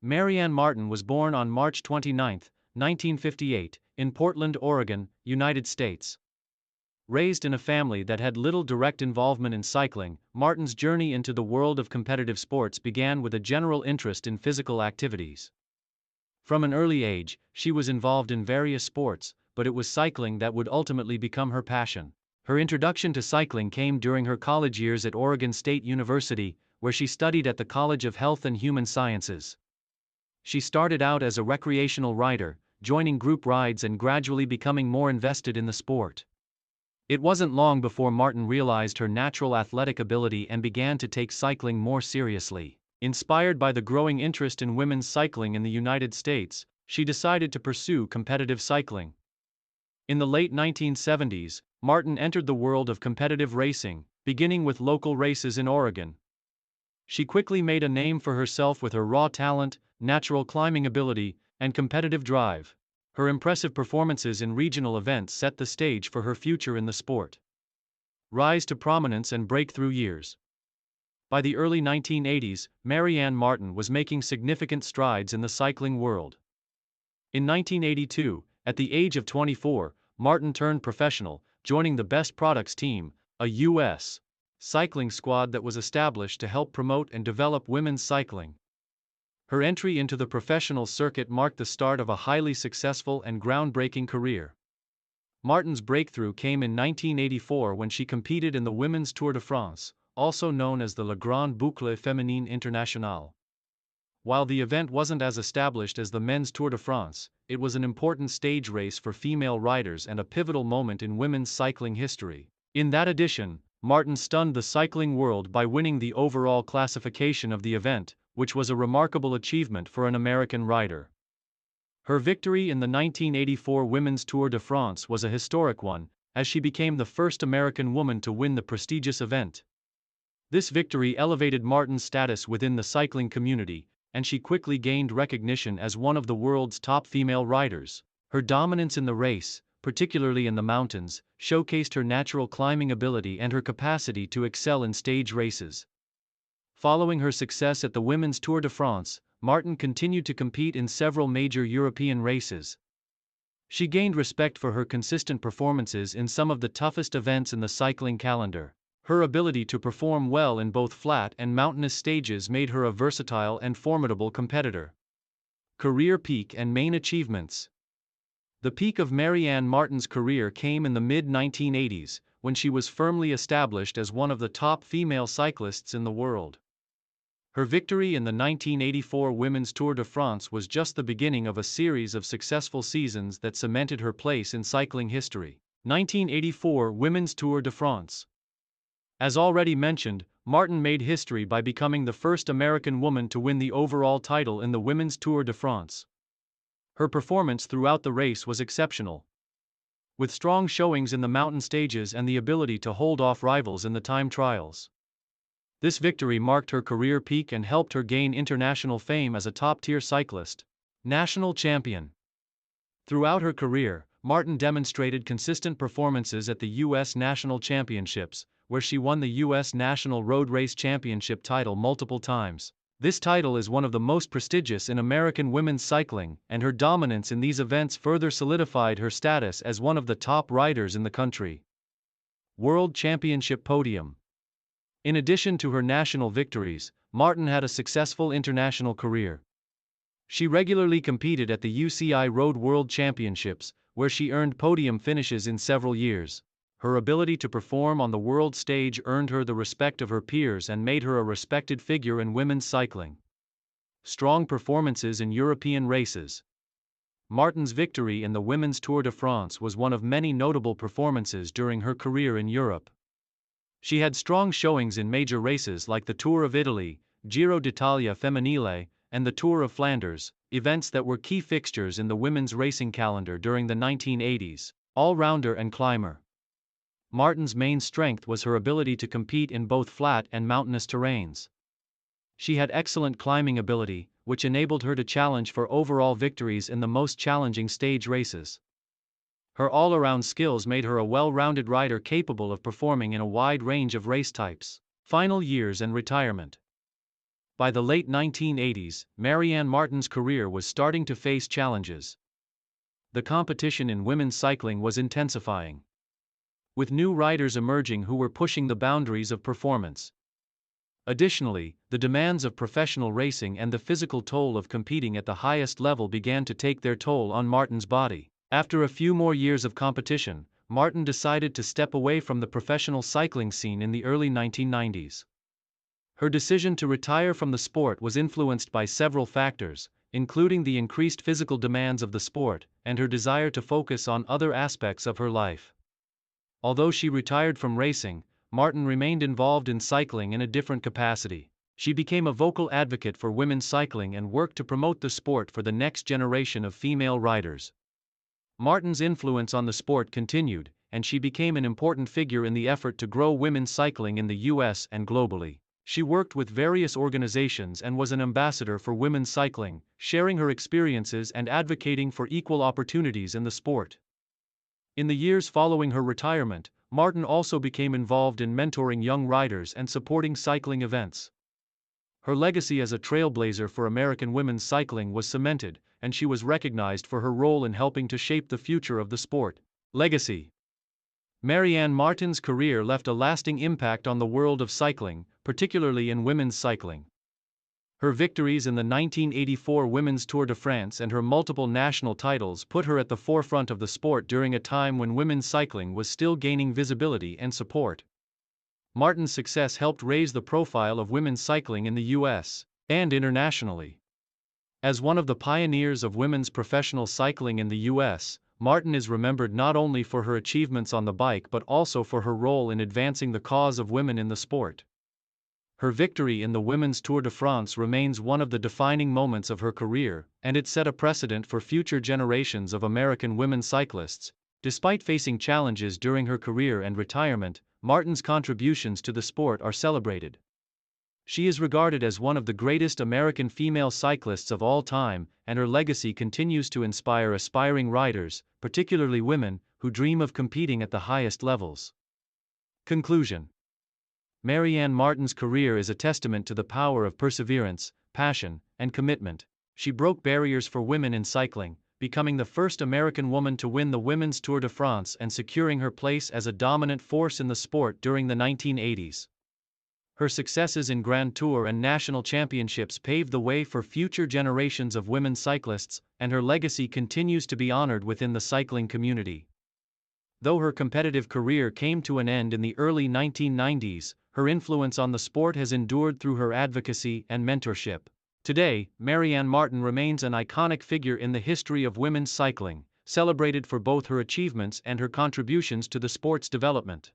Marianne Martin was born on March 29, 1958, in Portland, Oregon, United States. Raised in a family that had little direct involvement in cycling, Martin's journey into the world of competitive sports began with a general interest in physical activities. From an early age, she was involved in various sports, but it was cycling that would ultimately become her passion. Her introduction to cycling came during her college years at Oregon State University, where she studied at the College of Health and Human Sciences. She started out as a recreational rider, joining group rides and gradually becoming more invested in the sport. It wasn't long before Martin realized her natural athletic ability and began to take cycling more seriously. Inspired by the growing interest in women's cycling in the United States, she decided to pursue competitive cycling. In the late 1970s, Martin entered the world of competitive racing, beginning with local races in Oregon. She quickly made a name for herself with her raw talent, natural climbing ability, and competitive drive. Her impressive performances in regional events set the stage for her future in the sport. Rise to prominence and breakthrough years. By the early 1980s, Marianne Martin was making significant strides in the cycling world. In 1982, at the age of 24, Martin turned professional, joining the Best Products team, a U.S. cycling squad that was established to help promote and develop women's cycling. Her entry into the professional circuit marked the start of a highly successful and groundbreaking career. Martin's breakthrough came in 1984 when she competed in the Women's Tour de France, also known as the La Grande Boucle Féminine Internationale. While the event wasn't as established as the Men's Tour de France, it was an important stage race for female riders and a pivotal moment in women's cycling history. In that edition, Martin stunned the cycling world by winning the overall classification of the event, which was a remarkable achievement for an American rider. Her victory in the 1984 Women's Tour de France was a historic one, as she became the first American woman to win the prestigious event. This victory elevated Martin's status within the cycling community, and she quickly gained recognition as one of the world's top female riders. Her dominance in the race, particularly in the mountains, showcased her natural climbing ability and her capacity to excel in stage races. Following her success at the Women's Tour de France, Martin continued to compete in several major European races. She gained respect for her consistent performances in some of the toughest events in the cycling calendar. Her ability to perform well in both flat and mountainous stages made her a versatile and formidable competitor. Career peak and main achievements. The peak of Marianne Martin's career came in the mid-1980s, when she was firmly established as one of the top female cyclists in the world. Her victory in the 1984 Women's Tour de France was just the beginning of a series of successful seasons that cemented her place in cycling history. 1984 Women's Tour de France. As already mentioned, Martin made history by becoming the first American woman to win the overall title in the Women's Tour de France. Her performance throughout the race was exceptional, with strong showings in the mountain stages and the ability to hold off rivals in the time trials. This victory marked her career peak and helped her gain international fame as a top-tier cyclist. National champion. Throughout her career, Martin demonstrated consistent performances at the U.S. National Championships, where she won the U.S. National Road Race Championship title multiple times. This title is one of the most prestigious in American women's cycling, and her dominance in these events further solidified her status as one of the top riders in the country. World Championship podium. In addition to her national victories, Martin had a successful international career. She regularly competed at the UCI Road World Championships, where she earned podium finishes in several years. Her ability to perform on the world stage earned her the respect of her peers and made her a respected figure in women's cycling. Strong performances in European races. Martin's victory in the Women's Tour de France was one of many notable performances during her career in Europe. She had strong showings in major races like the Tour of Italy, Giro d'Italia Femminile, and the Tour of Flanders, events that were key fixtures in the women's racing calendar during the 1980s. All-rounder and climber. Martin's main strength was her ability to compete in both flat and mountainous terrains. She had excellent climbing ability, which enabled her to challenge for overall victories in the most challenging stage races. Her all-around skills made her a well-rounded rider capable of performing in a wide range of race types. Final years and retirement. By the late 1980s, Marianne Martin's career was starting to face challenges. The competition in women's cycling was intensifying, with new riders emerging who were pushing the boundaries of performance. Additionally, the demands of professional racing and the physical toll of competing at the highest level began to take their toll on Martin's body. After a few more years of competition, Martin decided to step away from the professional cycling scene in the early 1990s. Her decision to retire from the sport was influenced by several factors, including the increased physical demands of the sport and her desire to focus on other aspects of her life. Although she retired from racing, Martin remained involved in cycling in a different capacity. She became a vocal advocate for women's cycling and worked to promote the sport for the next generation of female riders. Martin's influence on the sport continued, and she became an important figure in the effort to grow women's cycling in the US and globally. She worked with various organizations and was an ambassador for women's cycling, sharing her experiences and advocating for equal opportunities in the sport. In the years following her retirement, Martin also became involved in mentoring young riders and supporting cycling events. Her legacy as a trailblazer for American women's cycling was cemented, and she was recognized for her role in helping to shape the future of the sport. Legacy. Marianne Martin's career left a lasting impact on the world of cycling, particularly in women's cycling. Her victories in the 1984 Women's Tour de France and her multiple national titles put her at the forefront of the sport during a time when women's cycling was still gaining visibility and support. Martin's success helped raise the profile of women's cycling in the US and internationally. As one of the pioneers of women's professional cycling in the US, Martin is remembered not only for her achievements on the bike but also for her role in advancing the cause of women in the sport. Her victory in the Women's Tour de France remains one of the defining moments of her career, and it set a precedent for future generations of American women cyclists. Despite facing challenges during her career and retirement, Martin's contributions to the sport are celebrated. She is regarded as one of the greatest American female cyclists of all time, and her legacy continues to inspire aspiring riders, particularly women, who dream of competing at the highest levels. Conclusion. Marianne Martin's career is a testament to the power of perseverance, passion, and commitment. She broke barriers for women in cycling, becoming the first American woman to win the Women's Tour de France and securing her place as a dominant force in the sport during the 1980s. Her successes in Grand Tour and national championships paved the way for future generations of women cyclists, and her legacy continues to be honored within the cycling community. Though her competitive career came to an end in the early 1990s, her influence on the sport has endured through her advocacy and mentorship. Today, Marianne Martin remains an iconic figure in the history of women's cycling, celebrated for both her achievements and her contributions to the sport's development.